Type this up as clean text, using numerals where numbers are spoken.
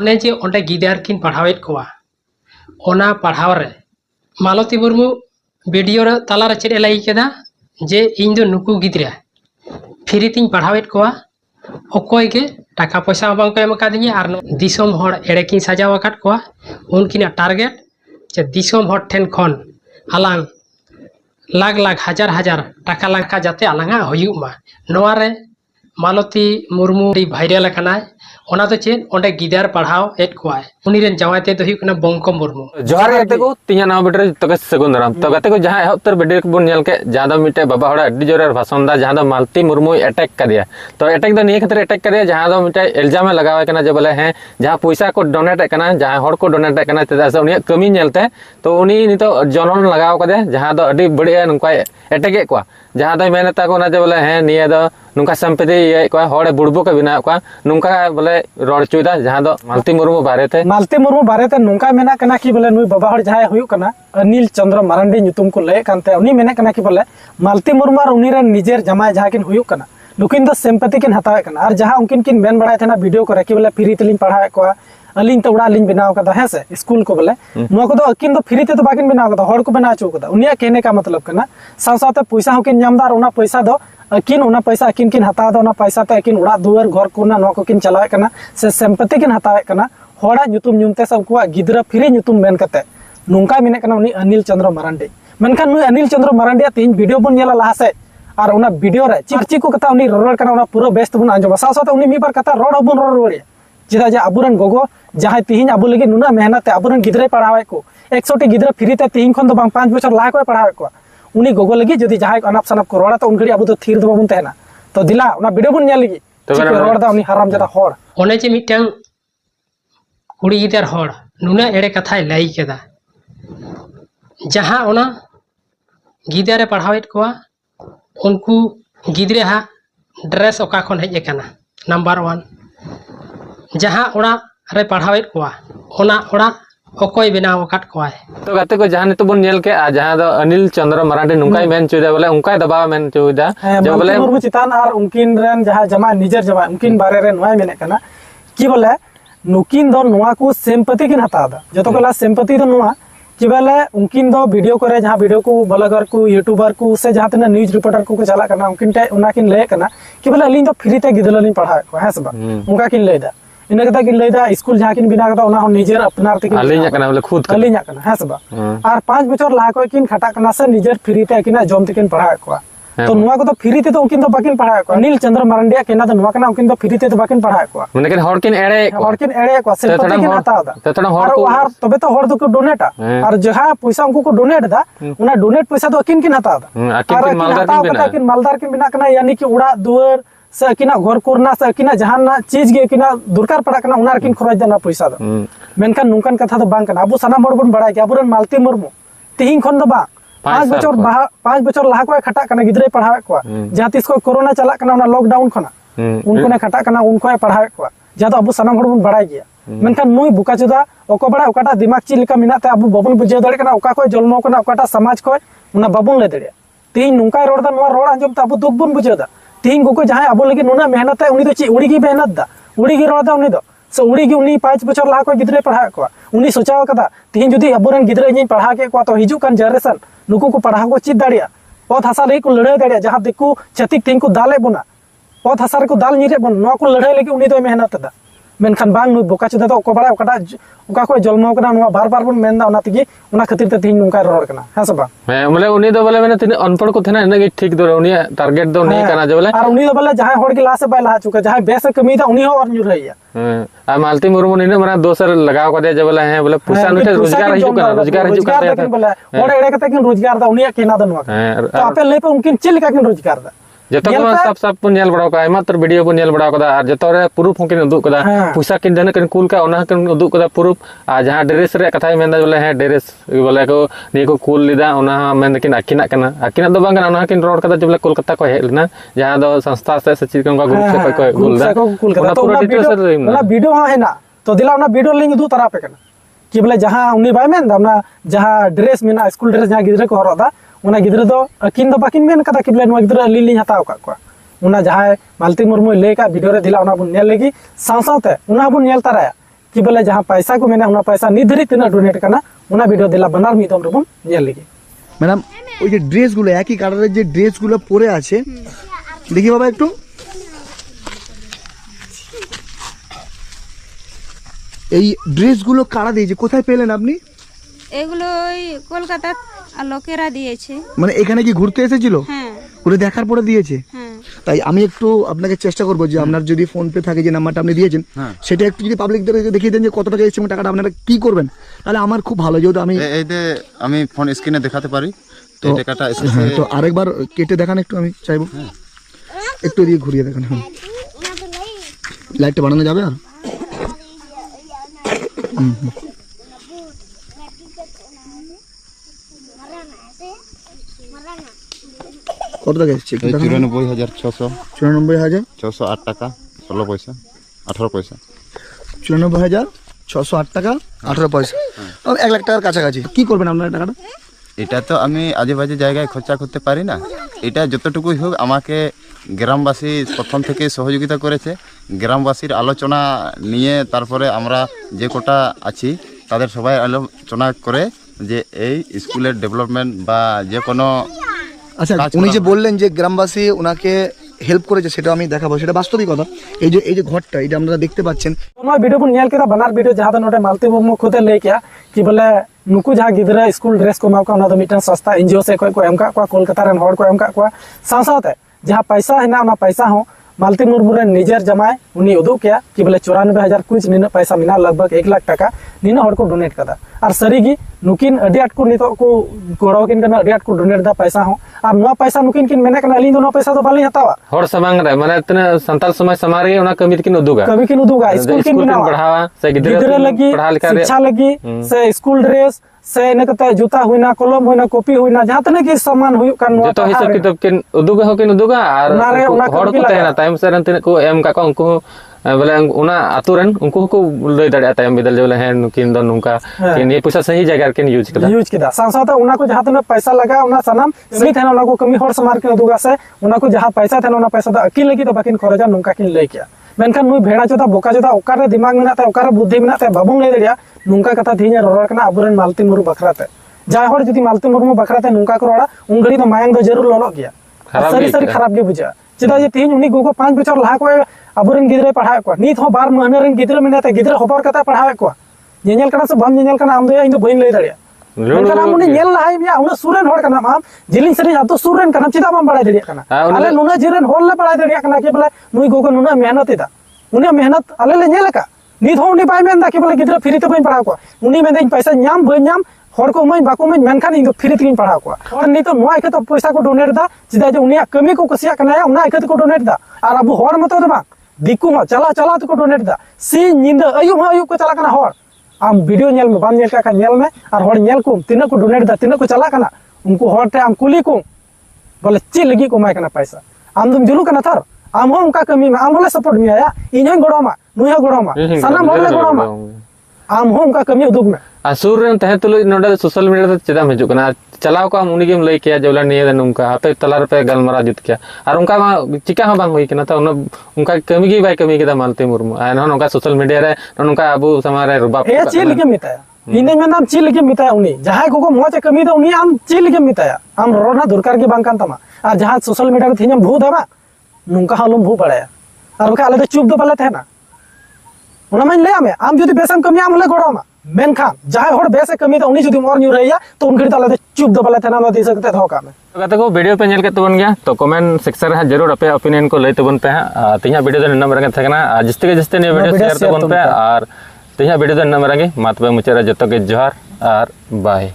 ᱚᱱᱮ ᱡᱮ ᱚᱸᱰᱮ ᱜᱤᱫᱟᱹᱨ ᱠᱤᱱ ᱯᱟᱲᱦᱟᱣᱮᱫ ᱠᱚᱣᱟ ᱚᱱᱟ ᱯᱟᱲᱦᱟᱣ ᱨᱮ मालती मुर्मू वीडियो रे तालारे चेद लाई केदा जे इन दो नुकु गिद्रा फ्री तीन पढ़ावेद कोआ अकोय के टाका पैसा बांग को एम कादिया आर दिसोम हर एड़े किन सजाव आकाद कोआ उनकिन टारगेट जे दिसोम हर ठेन खन आलांग लाख लाख हजार हजार टाका लाखा जाते आलांगा हुयुग मा नोआ रे मालती मुर्मू भाइरल कनाय ओना तो चेन ओंडे गिदार पढ़ाव एट कोआय उनी रेन जवाते तो हुयुग कना बंको मुर्मू जोहार गाते को तिया नाव बेटर तके सगुन दाराम तो गाते को जहां एहब तर वीडियो को बोन नेल के जहां दो मिटे बाबा हड़ा अड्डी जोर भाषण दा जहां दो मालती मुर्मू अटैक करिया तो अटैक द निये खातिर अटैक करिया जहां दो मिटे इल्जाम लगावे कना जे बोले हैं जहां पैसा को डोनेट कना जहां हड़ को डोनेट कना तेदा से उनी कमी नेलते तो उनी नितो जनन लगाव कदे जहां दो अड्डी बढ़िया नुका अटैक को जहां दो मेनता को ना जे बोले हैं निये दो नुका संपत्ति ये को हड़े बुड़बो के बिना को नुका बोले रोड चुदा जहां दो मालती मुर्मू बारेते नुका मेना कना कि बोले नुई बाबा हड़ जहां हुयु कना अनिल चंद्र मारंडी नुतुम को लय कानते उनी मेना कना कि बोले मालती मुर्मू और उनी रे निजेर जमाय जहां किन हुयु कना नुकिन दो सिंपैथी किन हतावे कना और जहां उनकिन किन मेन बड़ाय थना वीडियो करे कि बोले फ्री तेलिन पढ़ावे को अलिन तो उड़ा लिन बनाव कदा है से स्कूल को बोले नुआ को दो अकिन दो फ्री ते तो बाकिन बनाव कदा हड़ को बना चो कदा उनिया कहने का मतलब कना साथ पैसा होकिन नामदार उना पैसा दो अकिन उना पैसा अकिन किन हता दो उना पैसा ते अकिन उड़ा दुआर घर कोना नो को किन चलावे कना से सिंपैथी किन हतावे कना होड़ा नुतुम नुमते सब को गिदरा फ्री नुतुम मेन कते नुंका मेने कना उनी अनिल चंद्र मारंडी मेनखान नुई अनिल चंद्र मारंडी तीन वीडियो बन नेला लहा से और उना वीडियो रे चिरची को कथा उनी रोड कना उना पूरा बेस्ट बन आंजो साथ साथ उनी मी बार कथा रोड बन रोड चिदा जे अबुरन गोगो जहां तिहिन अबु लगी नुना मेहनत अबुरन गिदरे पढ़ावे को 100 टी गिदरा फ्री ते तिहिन खन दो 5 बछर लाहा को पढ़ावे को उनी गोगो लगी जदी जहां अनाप सनाप को रोड़ा तो उन घड़ी अबु तो थीर दो बाबुन तेना तो दिला उना वीडियो बन नेल लगी तो रोड दा उनी हराम जदा होड़ ओने जे मिटंग कुड़ी गिदार होड़ नुना एड़े कथाय लाई केदा जहां ओना गिदारे पढ़ावेत को उनको गिदरे हा ड्रेस ओका खन हेज एकाना नंबर 1 जहां ओड़ा रे पढ़ावेत को ओना ओड़ा ओकोय बनाव काट को तो गाते को जहां तो बन नेल के आ जहां दो अनिल चंद्र मारांडी नुकाय मेन चुदा बोले उनका दबाव मेन चुदा जो बोले मुर्मू चितान और उनकिन रेन जहां जमा निजर जमा उनकिन बारे रे नोय मेने कना कि बोले नुकिन दो नोआ को सिंपैथी किन हता दा जतो कला सिंपैथी दो नोआ कि बोले उनकिन दो वीडियो करे जहां वीडियो को ब्लॉगर को यूट्यूबर को से जहां तना न्यूज़ रिपोर्टर को चला करना उनकिन ते उना किन ले कना कि बोले अलिन दो फ्री ते गिदला लिन पढ़ा को है सब उनका किन लेदा इना कथा किन लेदा स्कूल जहां किन बिना कथा उना हो निजर अपनार ते किन अलिन कना बोले खुद अलिन कना है सब और 5 बछर लाहा को किन खटा कना से निजर फ्री ते किना जम ते किन पढ़ा को तो नुआ को तो फ्री ते तो उनकिन तो बाकिन पढ़ा को अनिल चंद्र मारंडिया केना तो नुआ कना उनकिन तो फ्री ते तो बाकिन पढ़ा को माने के हड़किन एड़े को से पता किन हता दा तो थोड़ा हड़ को और तबे तो हड़ को डोनेटा और जहां पैसा उनको को डोनेट दा उना डोनेट पैसा तो अकिन किन हता दा अकिन मालदार किन बिना कना यानी कि उड़ा दुआर से किना घर कोरना से किना जहां चीज गे किना दरकार पड़ा कना उना किन खरच देना पैसा दो मेनखान नुकान कथा तो बांग कना अबु सनाम हड़ बन बड़ा के अबुरन मालती मुर्मू तिहिन खन दो बा 5 बछर लाहा को खटा कना गिदरे पढ़ावे को जहां तिस को कोरोना चला कना उना लॉकडाउन खना उनको ने खटा कना उनको पढ़ावे को जहां तो अबु सनाम हड़ बन बड़ा गया मेनखान नुई बुका चुदा ओको बड़ा ओकाटा दिमाग ची लेका मिनाते अबु बबन बुझे दड़े कना ओका को जन्म कना ओकाटा समाज को उना बबन ले दड़े तिहिन नुका रोड दा नुआ रोड अंजम त अबु दुख बन बुझे दा तिहिन को जहां अबु लगी नुना मेहनत है उनी तो ची उड़ी की मेहनत दा उड़ी की रोड दा उनी दो से उड़ी की उनी 5 बछर लाहा को गिदरे पढ़ा को उनी सोचाव कदा तिहिन जुदी अबुरन गिदरे नी पढ़ा के को तो हिजु कान जनरेशन नुकु को पढ़ा को चित दाड़िया पथ हसा रे को लड़ाई दाड़िया जहां दिकु छतिक तिहिन को दाले बना पथ हसा को दाल निरे बन नो को लड़ाई लगी उनी तो मेहनत दा मेनखान बांग नु बोका चुदा तो ओको बड़ा ओकाटा ओका को जलमो कना नुआ बार बार बन मेनदा उना तिगी उना खातिर ते तिहिन नुका रोड कना है सब बोले उनी तो बोले मैंने तिन अनपढ़ को थेना इने ठीक दो उनी टारगेट दो नहीं कना जो बोले और उनी तो बोले जहां हड़ के ला से बाय ला चुका जहां बेस कमी दा उनी हो और न्यू रहिया आ मालती मुर्मू ने माने दोसर लगाव कदे जे बोले हैं बोले पुसा नुटे रोजगार हिजु कना रोजगार बोले हड़ एड़े कते किन रोजगार दा उनी केना दा नुआ तो आपे ले पे उनकिन चिल का किन रोजगार दा जतो को सब पुन नेल बड़ा का मात्र वीडियो पुन नेल बड़ा कदा और जतो रे प्रूफ किन उदुक कदा पैसा किन देना किन कुल का ओना किन उदुक कदा प्रूफ आ जहां ड्रेस रे कथा मेंदा बोले है ड्रेस बोले को नि को कुल लिदा ओना मेन किन अकिना कना अकिना दो बांग ओना किन रोड कदा बोले कोलकाता को हेलना जहां दो संस्था से सचिव का ग्रुप से कोई कुल दा कोलकाता तो ओना वीडियो है ना तो दिला ओना वीडियो लिंक दू तरा पे कना कि बोले जहां उनी बाय मेंदा ओना जहां ड्रेस मेना स्कूल ड्रेस जहां गिदरे को हरोदा उना गिदरे दो अकिन दो बाकिन मेन कदा कि बोले नुआ गिदरे लिली हताव का को उना जहां मालती मुर्मू ले का वीडियो रे दिला उना बुन नेल लगी साथ साथ उना बुन नेल तारा कि बोले जहाँ पैसा को मेना उना पैसा नित धरी तिना डोनेट करना उना वीडियो दिला बनार मिदम रबन नेल लेगे ম্যাডাম ওই যে ড্রেসগুলো একই কালারের যে ড্রেসগুলো পরে আছে দেখি বাবা একটু এই ড্রেসগুলো কারা দিয়েছে কোথায় পেলেন আপনি এগুলো ওই কলকাতা লোকেরা দিয়েছে মানে এখানে কি ঘুরতে এসেছিল হ্যাঁ ঘুরে দেখার পরে দিয়েছে হ্যাঁ তাই আমি একটু আপনাকে চেষ্টা করবো যে আপনার যদি ফোন পে থাকে যে নাম্বারটা আপনি দিয়েছেন সেটা একটু যদি পাবলিকদেরকে দেখিয়ে দেন যে কত টাকা এসেছে এবং টাকাটা আপনারা কি করবেন তাহলে আমার খুব ভালো যেহেতু আমি এই যে আমি ফোন স্ক্রিনে দেখাতে পারি তো এই টাকাটা এসেছে হ্যাঁ, তো আরেকবার কেটে দেখান একটু আমি চাইবো একটু দিয়ে ঘুরিয়ে দেখান হ্যাঁ লাইটটা বাড়ানো যাবে আর কত টাকা এসেছে একটু দেখান। 94,600 94,608 টাকা 16 পয়সা 18 পয়সা 94,608 টাকা 18 পয়সা 1 লাখ টাকার কাছাকাছি কি করবেন আপনার টাকাটা এটা তো আমি আজে বাজে জায়গায় খরচা করতে পারি না এটা যতটুকুই হোক আমাকে গ্রামবাসী প্রথম থেকে সহযোগিতা করেছে গ্রামবাসীর আলোচনা নিয়ে তারপরে আমরা যে কোটা আছি তাদের সবাই আলোচনা করে যে এই স্কুলের ডেভেলপমেন্ট বা যে কোনো আচ্ছা কাজ উনি করা যে হয়। বললেন যে গ্রামবাসী ওনাকে হেল্প করেছে সেটা আমি দেখাবো সেটা বাস্তবিক কথা এই যে ঘরটা এটা আপনারা দেখতে পাচ্ছেন नोआ वीडियो बन नेल केदा बनार वीडियो जहाँ नोटे मालती मुर्मू खुदे लई किया कि बोले नुकु जहाँ गिदरा स्कूल ड्रेस को माका उना दो मिटन सस्ता एनजीओ से कोई एम का कोलकाता रेन हॉर को एम का साथ जहाँ पैसा है ना उना पैसा हो मालती मुर्मू रे निजर जमाए उन्हीं उदू किया कि बोले 94,000 कुछ निना पैसा मिना लगभग 1 लाख टाका निना हॉर को डोनेट कदा और सरीगी नुकिन अडी आट को नितो को गोड़ो किन कना अडी आट को डोनेट दा पैसा हो और नोआ पैसा नुकिन किन मेने कना अली दो पैसा तो बाली हतावा हर समांग रे माने इतने संताल समाज समारे उना कमी किन उदुगा कभी किन उदूगा स्कूल किन किन बनावा बढ़ावा से गिदरे गिदरे लगी पढ़ा लिखा रे शिक्षा लगी से स्कूल ड्रेस से नकते जूता हुईना कलम हुईना कॉपी हुईना जहाँ तक की सामान हुई का नोआ जतो हिसाब किताब किन उदुगा हो किन उदुगा और उनारे उना हर कमी को लगा। तहना टाइम से रन को एम का उनको बोले उना आतुरन उनको को लय दड़या टाइम बिदल बोले है नुकिन दो नुका हाँ। कि ये पैसा सही जगह के यूज कदा यूज किदा साथ उना को जहाँ तक पैसा लगा उना सनम कमी थे उना को कमी हर समार के दुगा से उना को जहाँ पैसा थे उना पैसा दा अकिल लगी तो बाकिन खरजा नुका किन लई किया मेनखान नुई भेड़ा जोता बोका जोता ओकारे दिमाग में नाते ओकारे बुद्धि में नाते बाबू लई दड़िया नुका कथा थीने रोड़ कना अबुरन मालती मुरु बखराते जाय हर जदी मालती मुरु बखराते नुका को रोड़ा उंगड़ी तो मायांग दो जरूर लोलो गया खराब सरी भी सरी किया। खराब गे बुझा चेदा जे तीन उनी गोगो 5 बछर लहा को अबुरन गिदरे पढ़ाए को नीत हो 12 महीने रन गिदरे मिनाते गिदरे होबर कता पढ़ाए को नेनेल कना से बम नेनेल कना आम दो इन दो बइन लई दड़िया मेनखान आम उनी नेल लहाय मिया उना सुरेन होड़ कना आम जिलिंग सरी आतो सुरेन कना चिदा बम बड़ाय दड़िया कना हाँ, उन्हें- आले नुना जिरेन होड़ ले बड़ाय दड़िया कना के बोले नुई गोगो नुना मेहनत इदा उनी मेहनत आले ले नेल का नीत हो उनी बाय मेनदा के बोले गिदरे फ्री तो बइन पढ़ाव को उनी मेनदा पैसा न्याम बइ न्याम हर को मैं बाको मैं मेनखान इन दो फ्री तकिन पढ़ाव को और नी तो नुआ के तो पैसा को डोनेट दा चिदा जे उनी कमी को कुसिया कना या उना के को डोनेट दा और अब हर मतो दे बा दिकु मा चला चला तो को डोनेट दा सी निंदा अयुम अयुम को चला कना हर आम वीडियो नेल में बाम नेल का नेल में और हर नेल को तिना को डोनेट दा तिना को चला कना उनको हर ते आम कुली को बोले ची लगी को माय कना पैसा आम तुम जुलू कना थर आम हो उनका कमी में आम होले सपोर्ट में आया इन हो गोड़ोमा नुया गोड़ोमा सना मोले गोड़ोमा आम हो उनका कमी उदुग में असुर रन तहे तुलो नोडे सोशल मीडिया ते चेदा हिजुक कना चलाव को हम उनी गेम लई किया जबला निये दन उनका आपे तलार पे गलमरा जुत किया और उनका चिका हो बांग होई कना तो उनका कमी की बाय कमी केदा मालती मुर्मू आ न उनका सोशल मीडिया रे उनका अबु समारे रुबाब ए ची लगे मिताया इने में नाम ची लगे मिताया उनी जहां को मोचे कमी दो उनी आम ची लगे मिताया आम रोना दुरकार के बांग कान तमा आ जहां सोशल मीडिया रे थिनम भू देबा नुका हलम भू पड़ाया और बका आले तो चुप दो पले थे ना उना मैं ले आमे आम जदी बेसम कमी आम ले गोड़ोमा मेनखान जहां हर बेसे कमी तो उनी जदी मोर न्यू रहिया तो उनकड़ी ताले तो चुप दो पले थे ना दी सकते थो का में तो कहते को वीडियो पे नेल के तबन गया तो कमेंट सेक्शन रे जरूर अपे ओपिनियन को लई तबन पे तिहा वीडियो दो नंबर के थकना जिसते के जिसते ने वीडियो शेयर तबन पे और तिहा वीडियो दो नंबर के मातबे मुचरा जतो के जोहार और बाय।